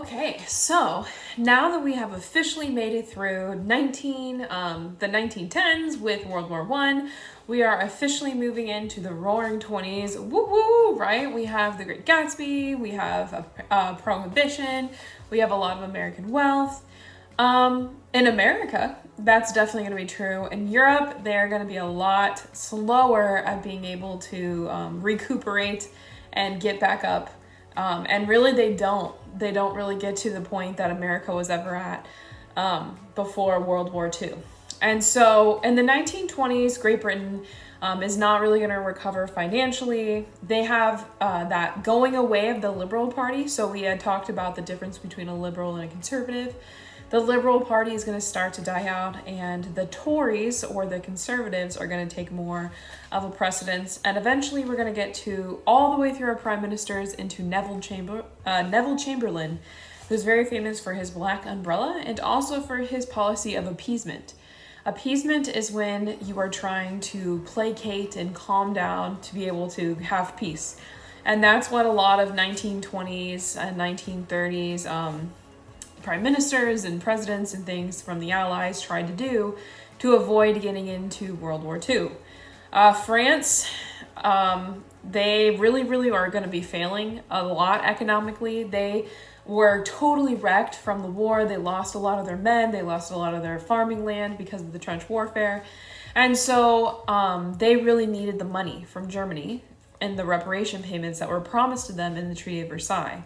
Okay, so now that we have officially made it through the 1910s with World War One, we are officially moving into the Roaring 20s. Woo woo, right? We have the Great Gatsby, we have Prohibition, we have a lot of American wealth. In America, that's definitely going to be true. In Europe, they're going to be a lot slower at being able to recuperate and get back up. And really, they don't really get to the point that America was ever at before World War II. And so in the 1920s, Great Britain is not really going to recover financially. They have that going away of the Liberal Party. So we had talked about the difference between a liberal and a conservative. The Liberal Party is going to start to die out, and the Tories, or the Conservatives, are going to take more of a precedence. And eventually we're going to get to all the way through our prime ministers into Neville Chamberlain, who's very famous for his black umbrella and also for his policy of appeasement. Appeasement is when you are trying to placate and calm down to be able to have peace. And that's what a lot of 1920s and 1930s prime ministers and presidents and things from the Allies tried to do to avoid getting into World War II. France, they really are going to be failing a lot economically. They were totally wrecked from the war. They lost a lot of their men. They lost a lot of their farming land because of the trench warfare. And so they really needed the money from Germany and the reparation payments that were promised to them in the Treaty of Versailles.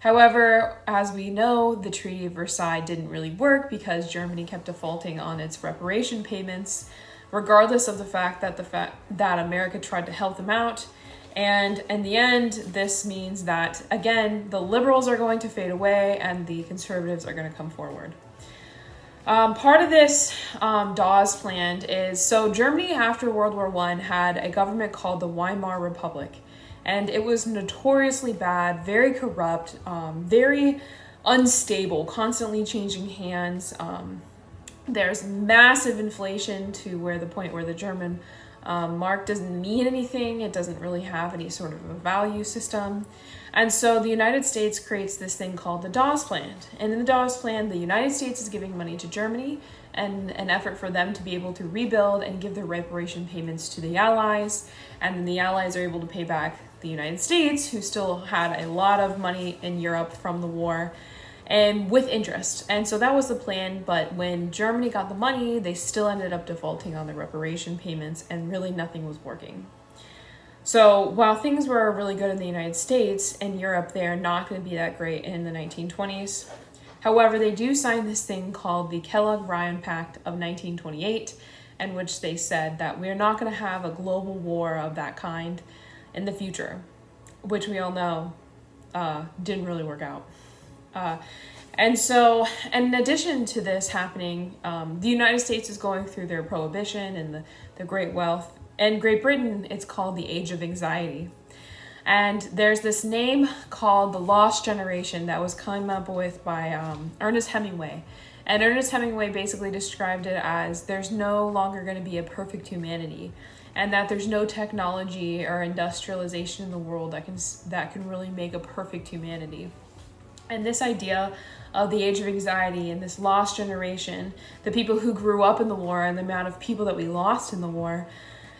However, as we know, the Treaty of Versailles didn't really work because Germany kept defaulting on its reparation payments, regardless of the fact that America tried to help them out. And in the end, this means that, again, the liberals are going to fade away and the conservatives are going to come forward. Part of this Dawes Plan is, so Germany after World War I had a government called the Weimar Republic. And it was notoriously bad, very corrupt, very unstable, constantly changing hands. There's massive inflation to the point where the German mark doesn't mean anything. It doesn't really have any sort of a value system. And so the United States creates this thing called the Dawes Plan. And in the Dawes Plan, the United States is giving money to Germany and an effort for them to be able to rebuild and give their reparation payments to the Allies. And then the Allies are able to pay back the United States, who still had a lot of money in Europe from the war, and with interest. And so that was the plan, but when Germany got the money, they still ended up defaulting on the reparation payments, and really nothing was working. So while things were really good in the United States, in Europe, they are not going to be that great in the 1920s. However, they do sign this thing called the Kellogg-Briand Pact of 1928, in which they said that we're not going to have a global war of that kind in the future, which we all know didn't really work out. And so, in addition to this happening, the United States is going through their prohibition and the great wealth. In Great Britain, it's called the Age of Anxiety. And there's this name called the Lost Generation that was come up with by Ernest Hemingway. And Ernest Hemingway basically described it as there's no longer going to be a perfect humanity, and that there's no technology or industrialization in the world that can really make a perfect humanity. And this idea of the Age of Anxiety and this lost generation, the people who grew up in the war and the amount of people that we lost in the war,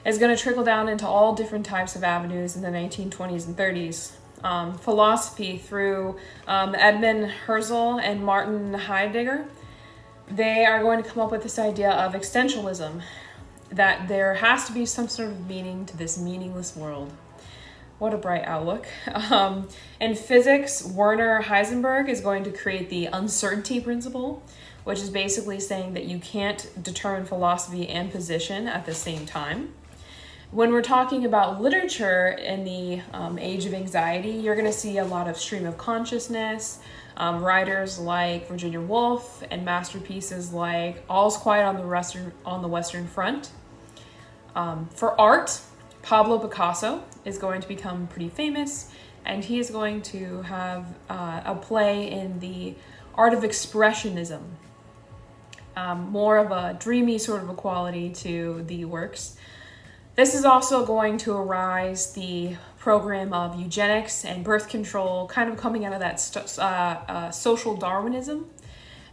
is going to trickle down into all different types of avenues in the 1920s and 30s. Philosophy through Edmund Husserl and Martin Heidegger, they are going to come up with this idea of existentialism, that there has to be some sort of meaning to this meaningless world. What a bright outlook. In physics, Werner Heisenberg is going to create the uncertainty principle, which is basically saying that you can't determine philosophy and position at the same time. When we're talking about literature in the Age of Anxiety, you're going to see a lot of stream of consciousness, writers like Virginia Woolf, and masterpieces like All's Quiet on the Western Front. For art, Pablo Picasso is going to become pretty famous, and he is going to have a play in the art of expressionism. More of a dreamy sort of a quality to the works. This is also going to arise the program of eugenics and birth control, kind of coming out of that social Darwinism,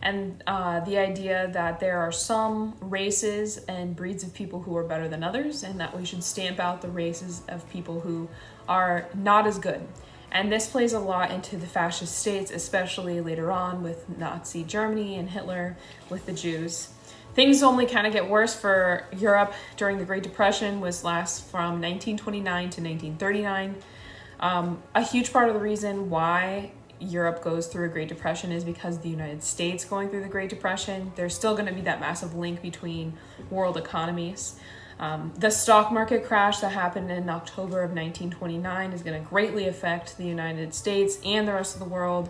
and the idea that there are some races and breeds of people who are better than others, and that we should stamp out the races of people who are not as good. And this plays a lot into the fascist states, especially later on with Nazi Germany and Hitler with the Jews. Things only kind of get worse for Europe during the Great Depression, was last from 1929 to 1939. A huge part of the reason why Europe goes through a Great Depression is because the United States going through the Great Depression. There's still going to be that massive link between world economies. The stock market crash that happened in October of 1929 is going to greatly affect the United States and the rest of the world.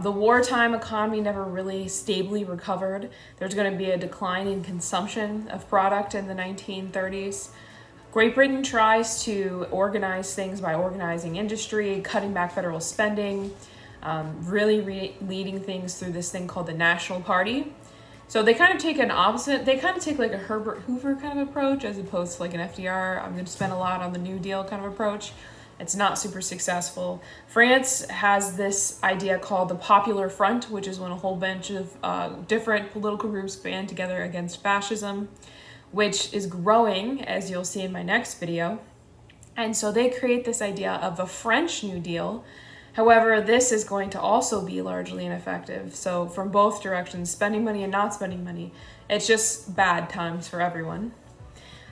The wartime economy never really stably recovered. There's going to be a decline in consumption of product in the 1930s. Great Britain tries to organize things by organizing industry, cutting back federal spending, leading things through this thing called the National Party. So they kind of take an opposite, they kind of take like a Herbert Hoover kind of approach as opposed to like an FDR, I'm going to spend a lot on the New Deal kind of approach. It's not super successful. France has this idea called the Popular Front, which is when a whole bunch of different political groups band together against fascism, which is growing, as you'll see in my next video. And so they create this idea of a French New Deal. However, this is going to also be largely ineffective. So from both directions, spending money and not spending money, it's just bad times for everyone.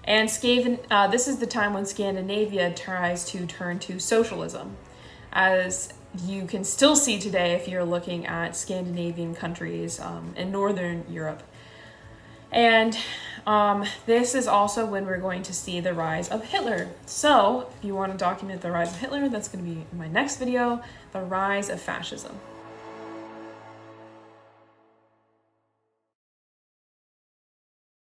And this is the time when Scandinavia tries to turn to socialism, as you can still see today if you're looking at Scandinavian countries in Northern Europe. And this is also when we're going to see the rise of Hitler. So if you want to document the rise of Hitler, that's going to be in my next video, the rise of fascism.